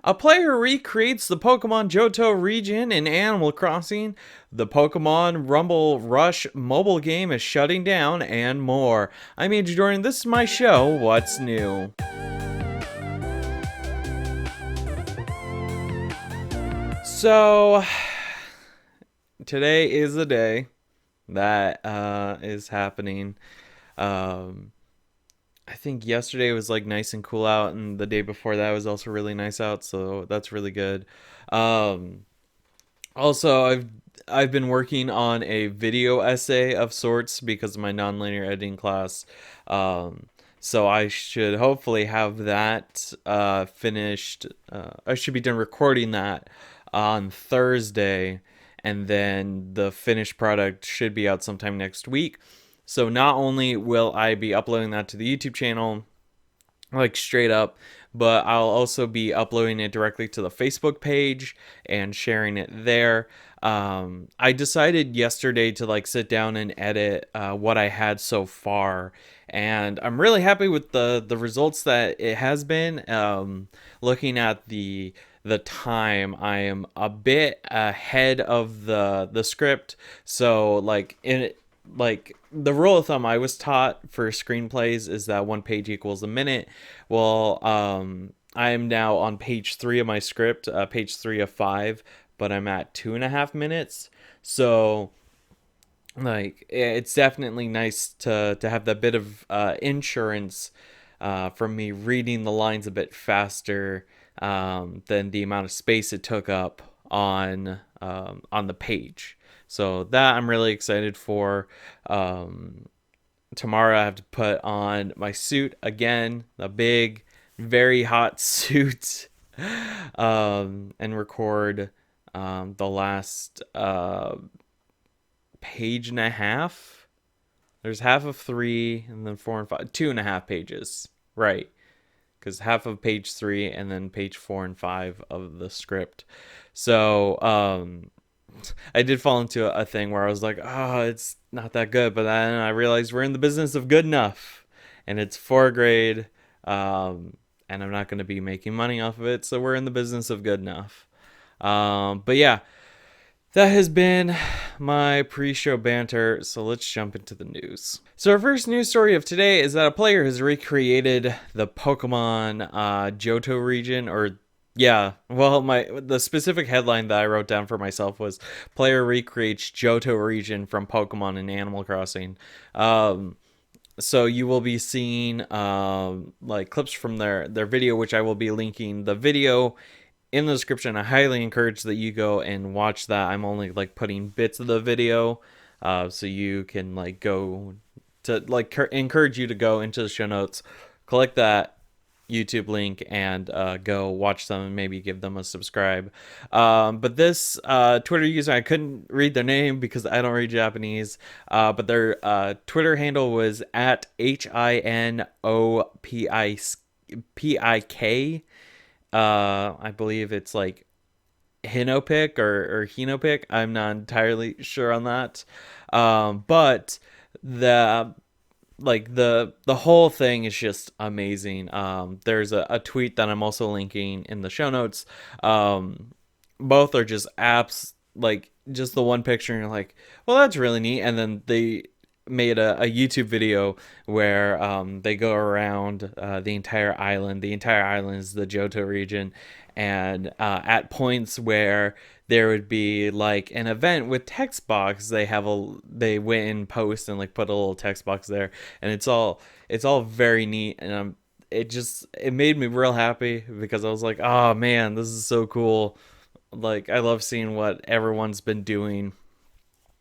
A player recreates the Pokemon Johto region in Animal Crossing. The Pokemon Rumble Rush mobile game is shutting down, and more. I'm Andrew Dornan. This is my show, What's New? So, today is the day that is happening. Um, I think yesterday was like nice and cool out, and the day before that was also really nice out, so that's really good. Um, Also, I've been working on a video essay of sorts because of my nonlinear editing class. Um, so I should hopefully have that finished. I should be done recording that on Thursday, and then the finished product should be out sometime next week. So not only will I be uploading that to the YouTube channel, like straight up, but I'll also be uploading it directly to the Facebook page and sharing it there. I decided yesterday to like sit down and edit what I had so far, and I'm really happy with the results that it has been. Looking at the time, I am a bit ahead of the script, so like the rule of thumb I was taught for screenplays is that one page equals a minute. Well, I am now on page 3 of my script, page 3 of 5, but I'm at 2.5 minutes. So, like, it's definitely nice to have that bit of insurance from me reading the lines a bit faster than the amount of space it took up on the page. So that I'm really excited for. Tomorrow I have to put on my suit again, the big, very hot suit, and record the last page and a half. There's half of 3, and then 4 and 5, 2.5 pages, right? Because half of page 3 and then page 4 and 5 of the script. So I did fall into a thing where I was like, oh, it's not that good. But then I realized we're in the business of good enough, and it's 4th grade, and I'm not going to be making money off of it. So we're in the business of good enough. But yeah, that has been my pre-show banter, so let's jump into the news. So our first news story of today is that a player has recreated the Pokemon Johto region, or yeah, well, the specific headline that I wrote down for myself was "Player recreates Johto region from Pokemon in Animal Crossing." So you will be seeing like clips from their video, which I will be linking the video in the description. I highly encourage that you go and watch that. I'm only like putting bits of the video, so you can like go to like encourage you to go into the show notes, click that YouTube link, and go watch them and maybe give them a subscribe. But this Twitter user, I couldn't read their name because I don't read Japanese, but their Twitter handle was at HINOPIK. I believe it's like Hinopic or Hinopic. I'm not entirely sure on that. But the the whole thing is just amazing. There's a tweet that I'm also linking in the show notes. Both are just apps, like just the one picture and you're like, well, that's really neat. And then they made a YouTube video where they go around the entire island. The entire island is the Johto region, and at points where there would be like an event with text box, they went in post and like put a little text box there, and it's all very neat, and it made me real happy because I was like, oh man, this is so cool. Like, I love seeing what everyone's been doing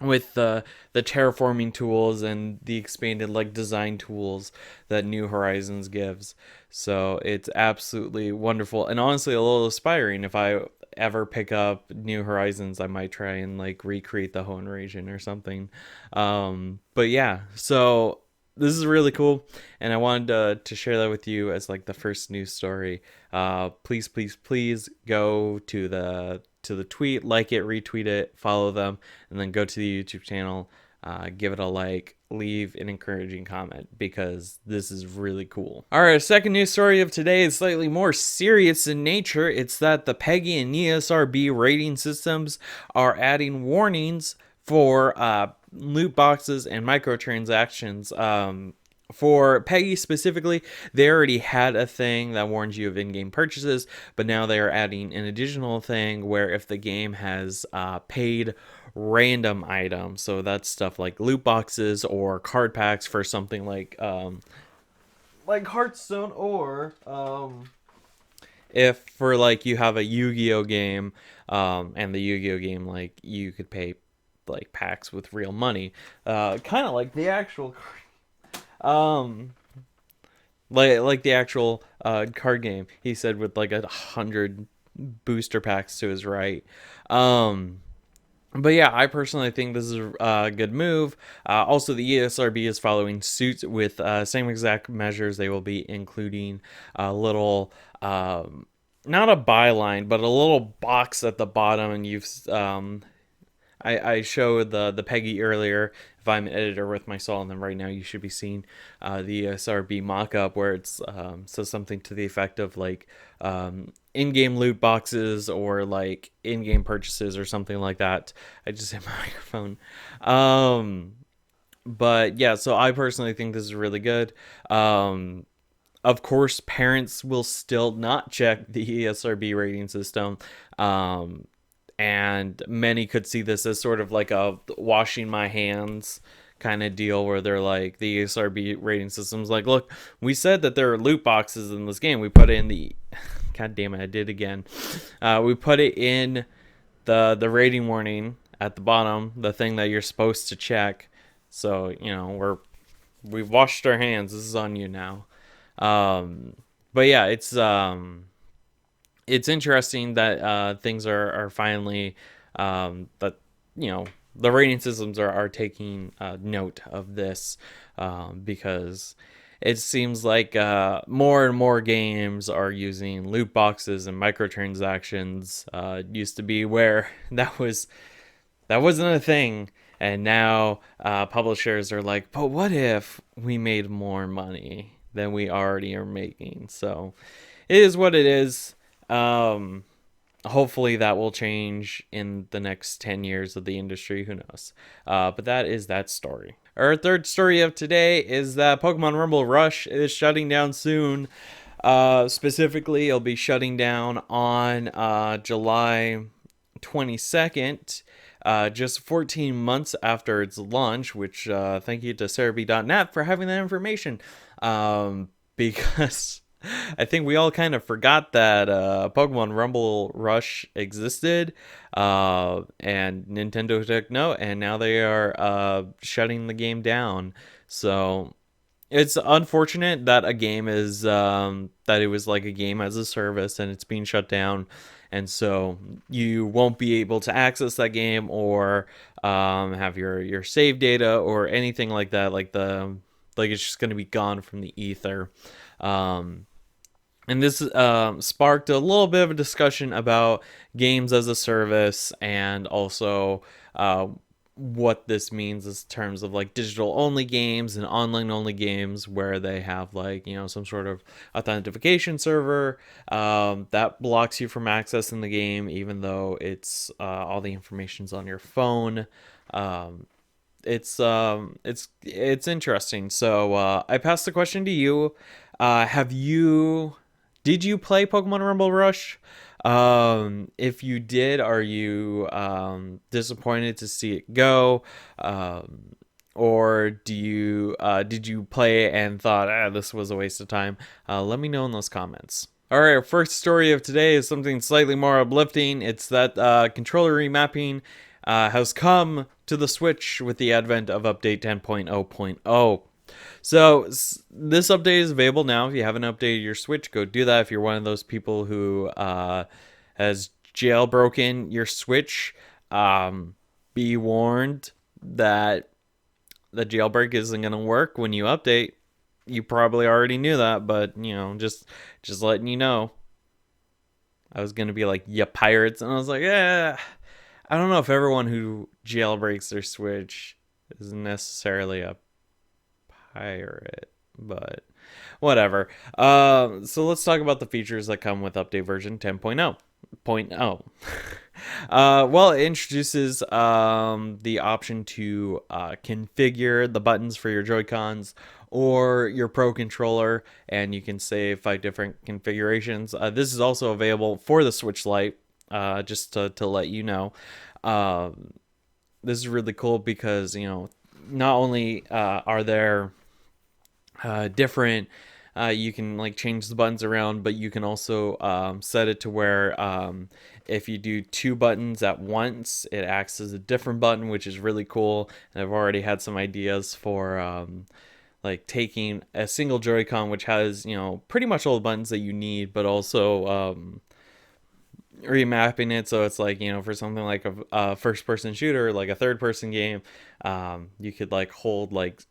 with the terraforming tools and the expanded like design tools that New Horizons gives. So it's absolutely wonderful, and honestly a little aspiring. If I ever pick up New Horizons, I might try and like recreate the Hoenn region or something. But yeah, so this is really cool, and I wanted to share that with you as like the first news story. Please, please, please go to the tweet, like it, retweet it, follow them, and then go to the YouTube channel give it a like, leave an encouraging comment, because this is really cool. All right, second news story of today is slightly more serious in nature. It's that the PEGI and ESRB rating systems are adding warnings for loot boxes and microtransactions. For PEGI specifically, they already had a thing that warns you of in-game purchases, but now they are adding an additional thing where if the game has paid random items, so that's stuff like loot boxes or card packs for something like Hearthstone, or if for like you have a Yu-Gi-Oh game, and the Yu-Gi-Oh game, like you could pay like packs with real money, kind of like the actual um like the actual card game, he said, with like 100 booster packs to his right. But yeah, I personally think this is a good move. Also, the ESRB is following suit with same exact measures. They will be including a little, not a byline, but a little box at the bottom. And I showed the PEGI earlier. If I'm an editor with my saw, and then right now you should be seeing the SRB mockup, where it's says something to the effect of like in-game loot boxes or like in-game purchases or something like that. I just hit my microphone. But yeah, so I personally think this is really good. Of course, parents will still not check the ESRB rating system. And many could see this as sort of like a washing my hands kind of deal, where they're like, the ESRB rating system's like, look, we said that there are loot boxes in this game. We put it in the god damn it, I did again. We put it in the rating warning at the bottom, the thing that you're supposed to check. So, we've washed our hands. This is on you now. But yeah, it's interesting that things are finally that the rating systems are taking note of this, because it seems like more and more games are using loot boxes and microtransactions. It used to be where that wasn't a thing, and now publishers are like, but what if we made more money than we already are making? So it is what it is. Hopefully that will change in the next 10 years of the industry. Who knows? But that is that story. Our third story of today is that Pokemon Rumble Rush is shutting down soon. Specifically, it'll be shutting down on July 22nd. Just 14 months after its launch, which thank you to Cerebi.net for having that information. Because I think we all kind of forgot that Pokemon Rumble Rush existed, and Nintendo took note, and now they are shutting the game down. So it's unfortunate that a game is that it was like a game as a service and it's being shut down, and so you won't be able to access that game or have your save data or anything like that. Like it's just going to be gone from the ether. And this sparked a little bit of a discussion about games as a service, and also what this means in terms of like digital only games and online only games, where they have like, some sort of authentication server that blocks you from accessing the game, even though it's all the information's on your phone. It's interesting. So I passed the question to you. Did you play Pokemon Rumble Rush? If you did, are you disappointed to see it go? Or did you play and thought, this was a waste of time? Let me know in those comments. All right, our first story of today is something slightly more uplifting. It's that controller remapping has come to the Switch with the advent of update 10.0.0. So this update is available now. If you haven't updated your Switch, go do that. If you're one of those people who has jailbroken your Switch, be warned that the jailbreak isn't going to work when you update. You probably already knew that, but just letting you know. I was going to be like, yeah, pirates, and I was like, I don't know if everyone who jailbreaks their Switch isn't necessarily a pirate, but whatever. So let's talk about the features that come with update version 10.0. Well, it introduces the option to configure the buttons for your Joy-Cons or your Pro Controller, and you can save 5 different configurations. This is also available for the Switch Lite, just to let you know. This is really cool because, not only are there different you can like change the buttons around, but you can also set it to where if you do 2 buttons at once, it acts as a different button, which is really cool. And I've already had some ideas for like taking a single Joy-Con, which has pretty much all the buttons that you need, but also remapping it so it's like, for something like a first person shooter, like a third person game, you could like hold like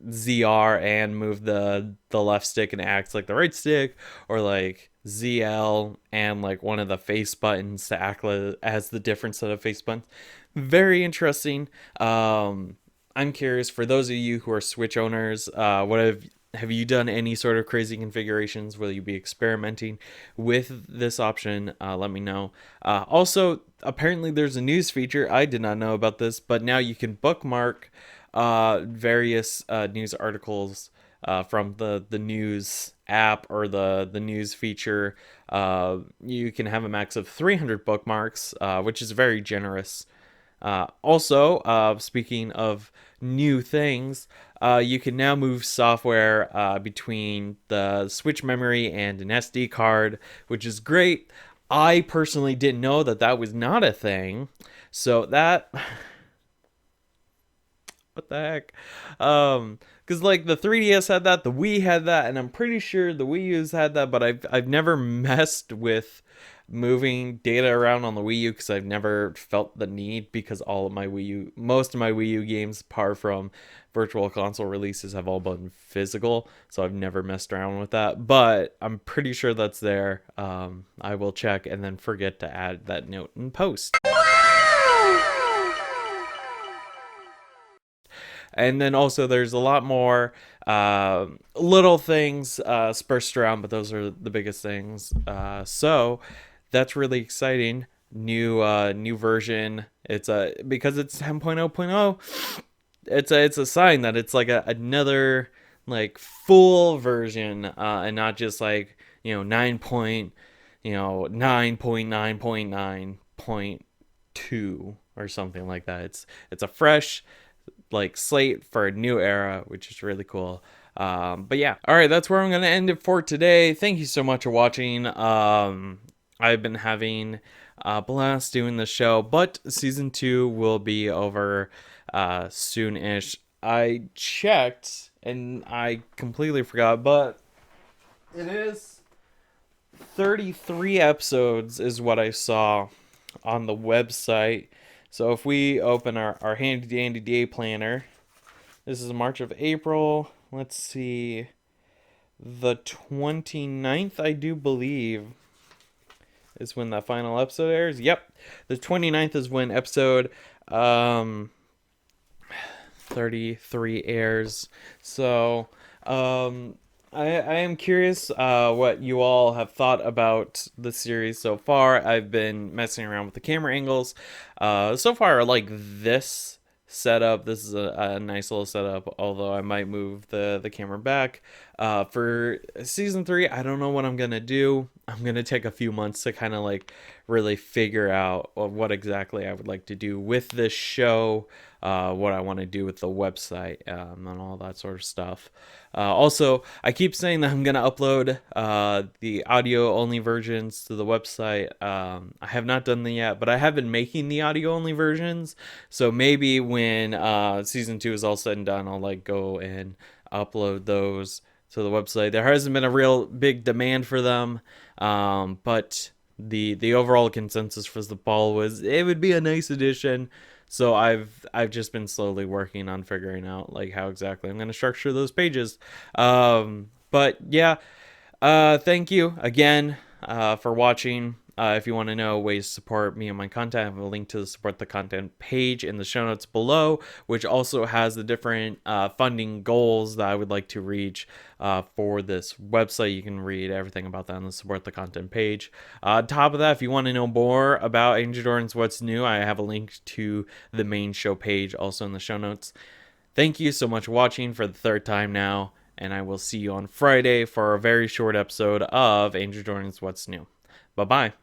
ZR and move the left stick and it acts like the right stick, or like ZL and like one of the face buttons to act as the different set of face buttons. Very interesting. I'm curious, for those of you who are Switch owners, what have you done any sort of crazy configurations? Will you be experimenting with this option? Let me know. Also, apparently there's a news feature. I did not know about this, but now you can bookmark various news articles from the news app or the news feature. You can have a max of 300 bookmarks, which is very generous. Also, speaking of new things, you can now move software between the Switch memory and an SD card, which is great. I personally didn't know that was not a thing. So that what the heck? Because like the 3DS had that, the Wii had that, and I'm pretty sure the Wii U's had that, but I've never messed with moving data around on the Wii U because I've never felt the need, because most of my Wii U games, apart from virtual console releases, have all been physical, so I've never messed around with that. But I'm pretty sure that's there. I will check and then forget to add that note in post. And then also there's a lot more little things spurred around, but those are the biggest things. So that's really exciting. New version. It's because it's 10.0.0. It's a sign that it's like another like full version, and not just like 9.9.9.2 or something like that. It's a fresh like slate for a new era, which is really cool. But yeah, all right, that's where I'm gonna end it for today. Thank you so much for watching. I've been having a blast doing the show, but season 2 will be over soon-ish. I checked and I completely forgot, but it is 33 episodes is what I saw on the website. So if we open our handy dandy day planner, this is March of April. Let's see, the 29th, I do believe, is when that final episode airs. Yep, the 29th is when episode 33 airs. So I am curious what you all have thought about the series so far. I've been messing around with the camera angles. So far, I like this setup. This is a nice little setup, although I might move the camera back. For season 3, I don't know what I'm going to do. I'm going to take a few months to kind of like really figure out what exactly I would like to do with this show, what I want to do with the website, and all that sort of stuff. Also, I keep saying that I'm going to upload the audio only versions to the website. I have not done them yet, but I have been making the audio only versions. So maybe when season 2 is all said and done, I'll like go and upload those to the website. There hasn't been a real big demand for them, but the overall consensus for the fall was it would be a nice addition. So I've just been slowly working on figuring out like how exactly I'm going to structure those pages. But yeah, thank you again for watching. If you want to know ways to support me and my content, I have a link to the support the content page in the show notes below, which also has the different funding goals that I would like to reach for this website. You can read everything about that on the support the content page. On top of that, if you want to know more about Andrew Dornan's What's New, I have a link to the main show page also in the show notes. Thank you so much for watching for the third time now, and I will see you on Friday for a very short episode of Andrew Dornan's What's New. Bye-bye.